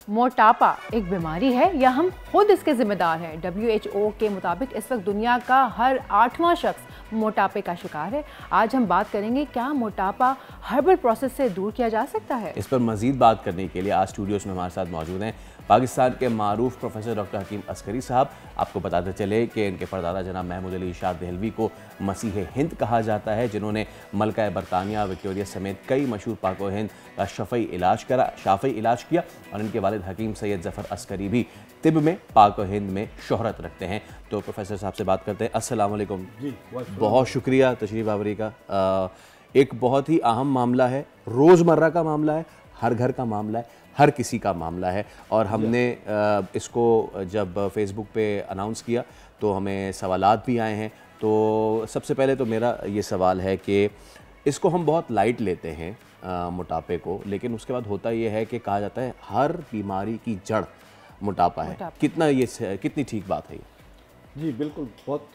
मोटापा एक बीमारी है या हम खुद इसके जिम्मेदार हैं? WHO के मुताबिक इस वक्त दुनिया का हर 8वां शख्स मोटापे का शिकार है। आज हम बात करेंगे क्या मोटापा हर्बल प्रोसेस से दूर किया जा सकता है। इस पर मजीद बात करने के लिए आज स्टूडियोज में हमारे साथ मौजूद हैं पाकिस्तान के मारूफ प्रोफेसर डॉक्टर हकीम अस्करी साहब। आपको बताते चले कि इनके परदादा जनाब महमूद अली इरशाद देहलवी को मसीह हिंद कहा जाता है, जिन्होंने मलका बरतानिया विक्टोरिया समेत कई मशहूर पाको हिंद का शाफी इलाज किया और इनके वालिद हकीम सैयद जफ़र अस्करी भी तिब में पाक हिंद में शोहरत रखते हैं। तो प्रोफेसर साहब से बात करते हैं। अस्सलाम वालेकुम जी। बहुत शुक्रिया तशरीफ़ आवरी का। एक बहुत ही अहम मामला है, रोज़मर्रा का मामला है, हर घर का मामला है, हर किसी का मामला है। और हमने इसको जब फेसबुक पे अनाउंस किया तो हमें सवालात भी आए हैं। तो सबसे पहले तो मेरा ये सवाल है कि इसको हम बहुत लाइट लेते हैं मोटापे को, लेकिन उसके बाद होता ये है कि कहा जाता है हर बीमारी की जड़ मोटापा है। कितनी ठीक बात है ये? जी बिल्कुल, बहुत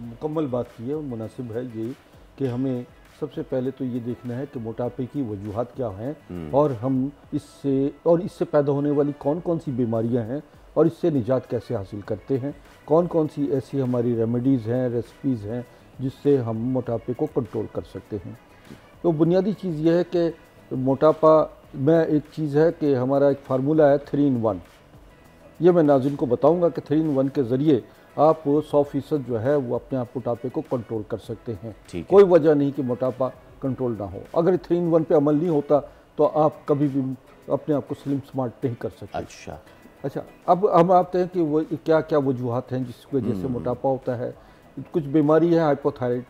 मुकम्मल बात की है और मुनासिब है ये कि हमें सबसे पहले तो ये देखना है कि मोटापे की वजूहात क्या हैं और हम इससे पैदा होने वाली कौन कौन सी बीमारियां हैं और इससे निजात कैसे हासिल करते हैं, कौन कौन सी ऐसी हमारी रेमेडीज़ हैं, रेसिपीज़ हैं जिससे हम मोटापे को कंट्रोल कर सकते हैं। तो बुनियादी चीज़ ये है कि मोटापा में एक चीज़ है कि हमारा एक फार्मूला है 3 in 1। ये मैं नाज़रीन को बताऊंगा कि 3 in 1 के ज़रिए आप 100% जो है वो अपने आप मोटापे को कंट्रोल कर सकते हैं। कोई वजह नहीं कि मोटापा कंट्रोल ना हो। अगर 3 in 1 पे अमल नहीं होता तो आप कभी भी अपने आप को स्लिम स्मार्ट नहीं कर सकते। अच्छा, अब हम आते हैं कि वो क्या क्या वजूहात हैं जिसकी वजह से मोटापा होता है। कुछ बीमारी है हाइपोथायराइड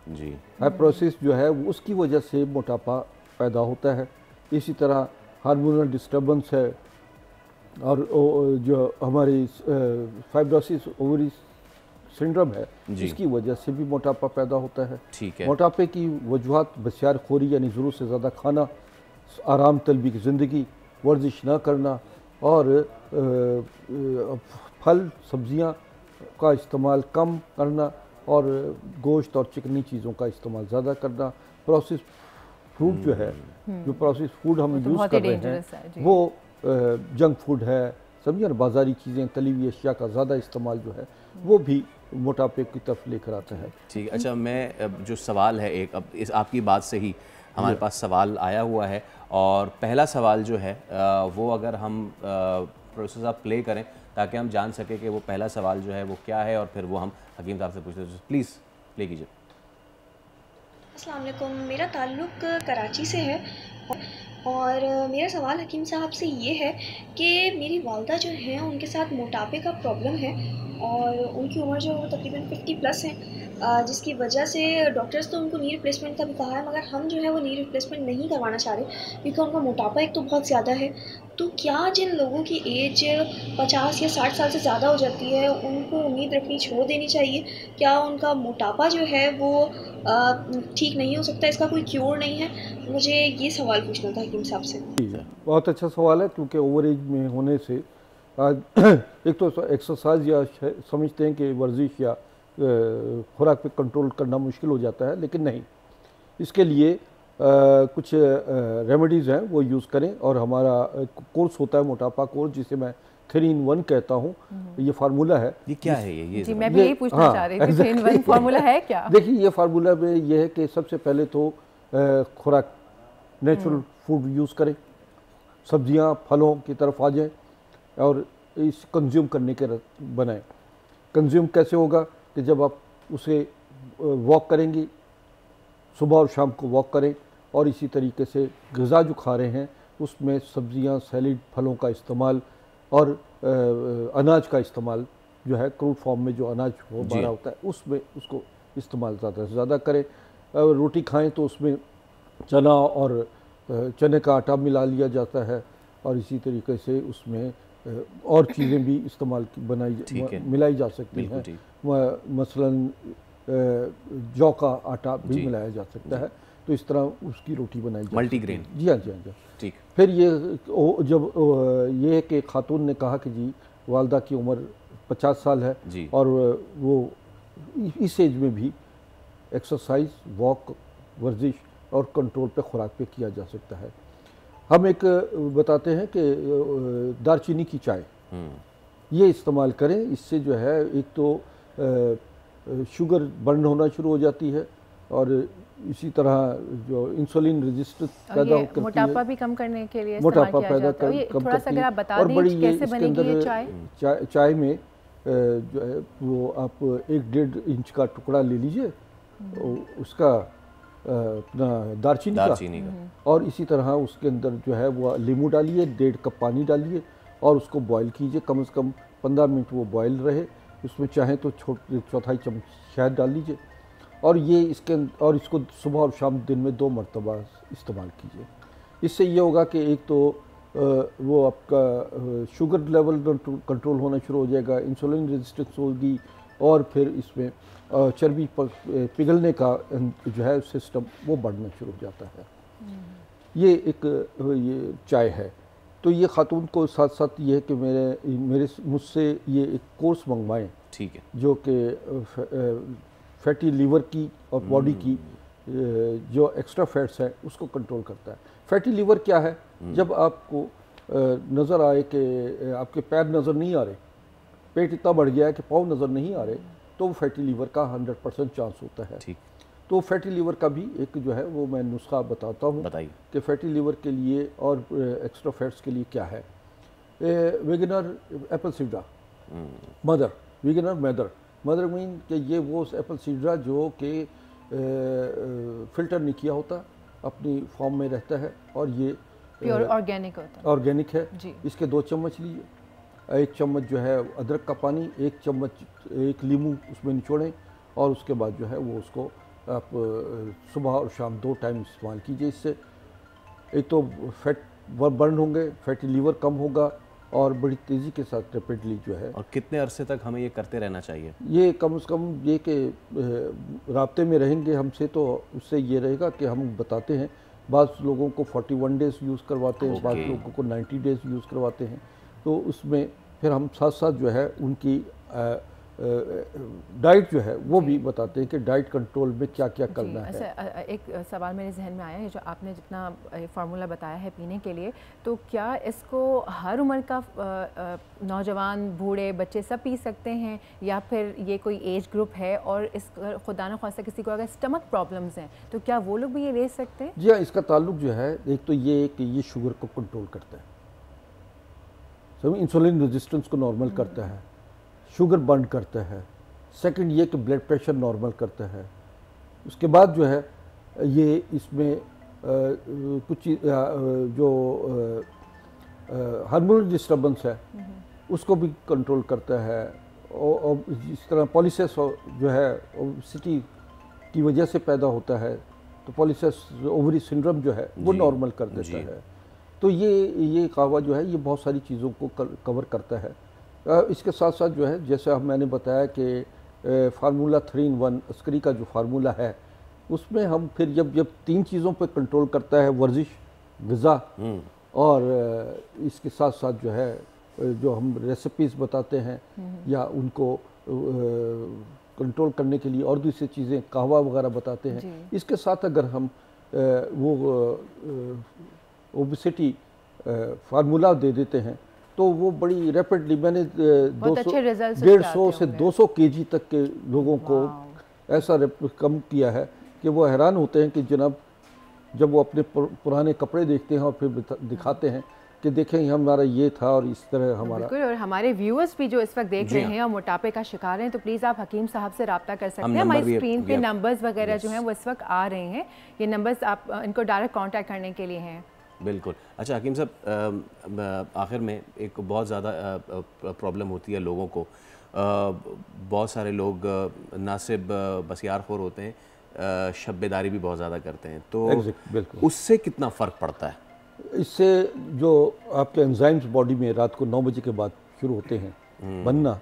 जी, हाइपोथायराइड जो है वो उसकी वजह से मोटापा पैदा होता है। इसी तरह हार्मोनल डिस्टर्बेंस है और जो हमारी फाइब्रोसिस ओवरी सिंड्रोम है इसकी वजह से भी मोटापा पैदा होता है। ठीक है। मोटापे की वजूहात बसियार खोरी यानी ज़रूरत से ज़्यादा खाना, आराम तलबी की ज़िंदगी, वर्जिश ना करना और फल सब्ज़ियाँ का इस्तेमाल कम करना और गोश्त और चिकनी चीज़ों का इस्तेमाल ज़्यादा करना, प्रोसेस फूड जो है, जो प्रोसेस फूड हम यूज़ कर रहे हैं वो जंक फूड है, समझिए ना, बाज़ारी चीज़ें, तली हुई अशिया का ज़्यादा इस्तेमाल जो है वो भी मोटापे की तरफ लेकर आता है। ठीक। अच्छा, मैं जो सवाल है एक, अब इस आपकी बात से ही हमारे पास सवाल आया हुआ है और पहला सवाल जो है वो अगर हम प्रोसेस आप प्ले करें ताकि हम जान सकें कि वो पहला सवाल जो है वो क्या है और फिर वो हम हकीम साहब से पूछते हैं। प्लीज़ प्ले कीजिए। अस्सलाम वालेकुम, मेरा ताल्लुक़ कराची से है और मेरा सवाल हकीम साहब से ये है कि मेरी वालदा जो हैं उनके साथ मोटापे का प्रॉब्लम है और उनकी उम्र जो है वो तकरीबन 50+ है, जिसकी वजह से डॉक्टर्स तो उनको नी रिप्लेसमेंट का भी कहा है, मगर हम जो है वो नी रिप्लेसमेंट नहीं करवाना चाह रहे क्योंकि उनका मोटापा एक तो बहुत ज़्यादा है। तो क्या जिन लोगों की एज 50 या 60 साल से ज़्यादा हो जाती है उनको उम्मीद रखनी छोड़ देनी चाहिए? क्या उनका मोटापा जो है वो ठीक नहीं हो सकता, इसका कोई क्योर नहीं है? मुझे ये सवाल पूछना था हकीम साहब से। बहुत अच्छा सवाल है क्योंकि ओवर एज में होने से एक तो एक्सरसाइज या समझते हैं कि वर्जिश या खुराक पे कंट्रोल करना मुश्किल हो जाता है, लेकिन नहीं, इसके लिए कुछ रेमेडीज़ हैं वो यूज़ करें और हमारा कोर्स होता है मोटापा कोर्स जिसे मैं 3 in 1 कहता हूँ। ये फार्मूला है। ये क्या है? ये जी, मैं भी यही पूछना चाह रही थी, 3 in 1 फार्मूला है क्या? देखिए, ये फार्मूला में ये है कि सबसे पहले तो खुराक नेचुरल फूड यूज़ करें, सब्जियां फलों की तरफ आ जाएं और इस कंज्यूम करने के बनाएं। कंज्यूम कैसे होगा कि जब आप उसे वॉक करेंगी, सुबह और शाम को वॉक करें और इसी तरीके से ग़िज़ा जो खा रहे हैं उसमें सब्जियां, सैलिड, फलों का इस्तेमाल और अनाज का इस्तेमाल जो है क्रूड फॉर्म में जो अनाज वो बारा होता है उसमें उसको इस्तेमाल ज़्यादा से ज़्यादा करें। रोटी खाएं तो उसमें चना और चने का आटा मिला लिया जाता है और इसी तरीके से उसमें और चीज़ें भी इस्तेमाल मिलाई जा सकती हैं। मसलन जौ का आटा भी मिलाया जा सकता है, तो इस तरह उसकी रोटी बनाई जाती है। मल्टीग्रेन। जी हाँ, जी हाँ। ठीक। फिर ये जब ये कि खातून ने कहा कि जी वालदा की उम्र 50 साल है और वो इस एज में भी एक्सरसाइज, वॉक, वर्जिश और कंट्रोल पे खुराक पे किया जा सकता है। हम एक बताते हैं कि दालचीनी की चाय ये इस्तेमाल करें। इससे जो है एक तो शुगर बर्न होना शुरू हो जाती है और इसी तरह जो इंसुलिन रेजिस्टेंस पैदा करती है, मोटापा भी कम करने के लिए मोटापा इस्तेमाल किया पैदा जाता है। ये कम थोड़ा सा करती अगर है। आप बता और दें बड़ी ये कैसे इसके बनेगी अंदर ये चाय? चाय में जो है वो आप 1-1.5 इंच का टुकड़ा ले लीजिए, उसका अपना दालचीनी का, और इसी तरह उसके अंदर जो है वो नींबू डालिए, 1.5 कप पानी डालिए और उसको बॉईल कीजिए। कम से कम 15 मिनट वो बॉईल रहे। उसमें चाहें तो चौथाई चम्मच शहद डाल लीजिए और ये और इसको सुबह और शाम दिन में 2 मरतबा इस्तेमाल कीजिए। इससे ये होगा कि एक तो वो आपका शुगर लेवल कंट्रोल होना शुरू हो जाएगा, इंसुलिन रेजिस्टेंस होगी और फिर इसमें चर्बी पिघलने का जो है सिस्टम वो बढ़ना शुरू हो जाता है। ये ये चाय है। तो ये खातून को साथ साथ ये है कि मुझसे ये एक कोर्स मंगवाएं, ठीक है, जो कि फैटी लीवर की और बॉडी की जो एक्स्ट्रा फैट्स है उसको कंट्रोल करता है। फैटी लीवर क्या है? जब आपको नज़र आए कि आपके पैर नज़र नहीं आ रहे, पेट इतना बढ़ गया है कि पाँव नज़र नहीं आ रहे, तो वो फैटी लीवर का 100% चांस होता है। ठीक। तो फैटी लीवर का भी एक जो है वो मैं नुस्खा बताता हूँ कि फैटी लीवर के लिए और एक्स्ट्रा फैट्स के लिए क्या है। वेगनर एप्पल सीडर मदर, वेगनर मदर मीन कि ये वो एप्पल सीडर जो कि फिल्टर नहीं किया होता, अपनी फॉर्म में रहता है और ये प्योर ऑर्गेनिक होता है, ऑर्गेनिक है जी। इसके 2 चम्मच लीजिए, 1 चम्मच जो है अदरक का पानी, 1 चम्मच 1 नींबू उसमें निचोड़ें और उसके बाद जो है वो उसको आप सुबह और शाम 2 टाइम इस्तेमाल कीजिए। इससे एक तो फैट बर्न होंगे, फैटी लीवर कम होगा और बड़ी तेज़ी के साथ रैपिडली जो है। और कितने अरसे तक हमें ये करते रहना चाहिए? ये कम से कम ये कि राब्ते में रहेंगे हमसे तो उससे ये रहेगा कि हम बताते हैं, बाज़ लोगों को 41 डेज़ यूज़ करवाते हैं, बाज़ लोगों को 90 डेज़ यूज़ करवाते हैं। तो उसमें फिर हम साथ साथ जो है उनकी डाइट जो है वो भी बताते हैं कि डाइट कंट्रोल में क्या क्या करना है। अच्छा, एक सवाल मेरे जहन में आया है, जो आपने जितना फार्मूला बताया है पीने के लिए, तो क्या इसको हर उम्र का नौजवान, बूढ़े, बच्चे सब पी सकते हैं या फिर ये कोई एज ग्रुप है? और इस खुदा न ख्वास्ता किसी को अगर स्टमक प्रॉब्लम्स हैं तो क्या वो लोग भी ये ले सकते हैं? जी हाँ, इसका ताल्लुक जो है एक तो ये कि ये शुगर को कंट्रोल करता है, इंसुलिन रेजिस्टेंस को नॉर्मल करता है, शुगर बर्न करता है। सेकंड ये कि ब्लड प्रेशर नॉर्मल करता है। उसके बाद जो है ये इसमें कुछ जो हार्मोनल डिस्टर्बेंस है उसको भी कंट्रोल करता है। और इस तरह पॉलीसिस जो है ओबेसिटी की वजह से पैदा होता है, तो पॉलीसिस ओवरी सिंड्रोम जो है वो नॉर्मल कर देता है। तो ये कहवा जो है ये बहुत सारी चीज़ों को कवर करता है। इसके साथ साथ जो है जैसे मैंने बताया कि फार्मूला 3 in 1 अस्करी का जो फार्मूला है उसमें हम फिर जब 3 चीज़ों पर कंट्रोल करता है, वर्जिश, ग़िज़ा और इसके साथ साथ जो है जो हम रेसिपीज़ बताते हैं या उनको कंट्रोल करने के लिए और दूसरी चीज़ें कहवा वगैरह बताते हैं, इसके साथ अगर हम वो ओबेसिटी फार्मूला दे देते हैं तो वो बड़ी रैपिडली, मैंने 150 से 200 केजी तक के लोगों को ऐसा कम किया है कि वो हैरान होते हैं कि जनाब जब वो अपने पुराने कपड़े देखते हैं और फिर दिखाते हैं कि देखें हमारा ये था और इस तरह हमारा। बिल्कुल, और हमारे व्यूअर्स भी जो इस वक्त देख रहे हैं और मोटापे का शिकार हैं, तो प्लीज़ आप हकीम साहब से रब्ता कर सकते हैं। हमारी स्क्रीन पे नंबर्स वगैरह जो हैं वो इस वक्त आ रहे हैं, ये नंबर्स आप इनको डायरेक्ट कांटेक्ट करने के लिए हैं। बिल्कुल। अच्छा हकीम साहब, आखिर में एक बहुत ज़्यादा प्रॉब्लम होती है लोगों को, बहुत सारे लोग ना सिर्फ बसियारखोर होते हैं, शब्बेदारी भी बहुत ज़्यादा करते हैं, तो उससे कितना फ़र्क पड़ता है? इससे जो आपके एंजाइम्स बॉडी में रात को 9 बजे के बाद शुरू होते हैं बनना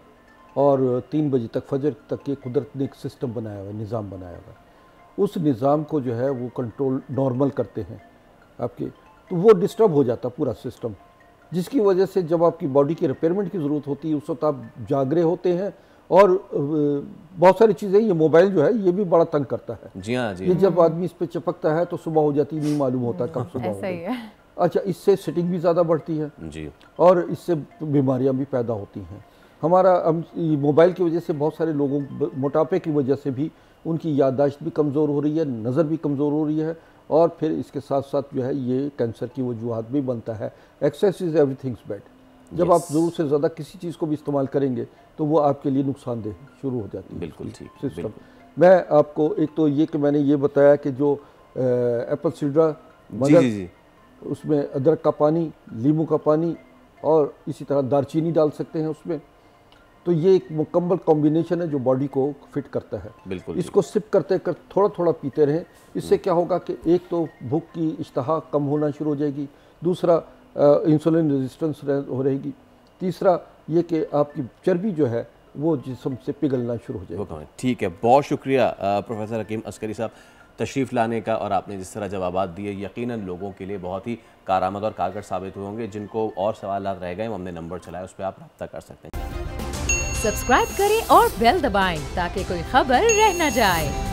और 3 बजे तक फजर तक ये कुदरत ने एक सिस्टम बनाया हुआ है, निज़ाम बनाया हुआ है, उस निज़ाम को जो है वो कंट्रोल नॉर्मल करते हैं आपके, तो वो डिस्टर्ब हो जाता पूरा सिस्टम, जिसकी वजह से जब आपकी बॉडी की रिपेयरमेंट की ज़रूरत होती है उस वक्त आप जागरे होते हैं। और बहुत सारी चीज़ें, ये मोबाइल जो है ये भी बड़ा तंग करता है। जी हाँ, जी। ये जब आदमी इस पर चिपकता है तो सुबह हो जाती नहीं मालूम होता कब सुबह हो गई। अच्छा, इससे सिटिंग भी ज़्यादा बढ़ती है जी, और इससे बीमारियां भी पैदा होती हैं। हमारा मोबाइल की वजह से बहुत सारे लोगों, मोटापे की वजह से भी उनकी याददाश्त भी कमज़ोर हो रही है, नज़र भी कमज़ोर हो रही है, और फिर इसके साथ साथ जो है ये कैंसर की वजूहत भी बनता है। Excess is everything's bad. जब आप ज़रूरत से ज़्यादा किसी चीज़ को भी इस्तेमाल करेंगे तो वो आपके लिए नुकसानदेह शुरू हो जाती है। बिल्कुल ठीक, सिस्टम। बिल्कुल। मैं आपको एक तो ये कि मैंने ये बताया कि जो एप्पल सीडर जी जी जी, उसमें अदरक का पानी, नींबू का पानी और इसी तरह दालचीनी डाल सकते हैं उसमें, तो ये एक मुकम्मल कॉम्बिनेशन है जो बॉडी को फिट करता है। बिल्कुल इसको सिप करते कर थोड़ा थोड़ा पीते रहें। इससे क्या होगा कि एक तो भूख की इश्तहा कम होना शुरू हो जाएगी, दूसरा इंसुलिन रेजिस्टेंस हो रहेगी, तीसरा ये कि आपकी चर्बी जो है वो जिस्म से पिघलना शुरू हो जाएगी। ठीक है, बहुत शुक्रिया प्रोफेसर हकीम अस्करी साहब तशरीफ़ लाने का, और आपने जिस तरह जवाबात दिए यकीनन लोगों के लिए बहुत ही कारआमद और कारगर साबित हुए होंगे। जिनको और सवाल रह गए हमने नंबर चलाया, उस पर आप रब्ता कर सकते हैं। सब्सक्राइब करें और बेल दबाएं ताकि कोई खबर रह न जाए।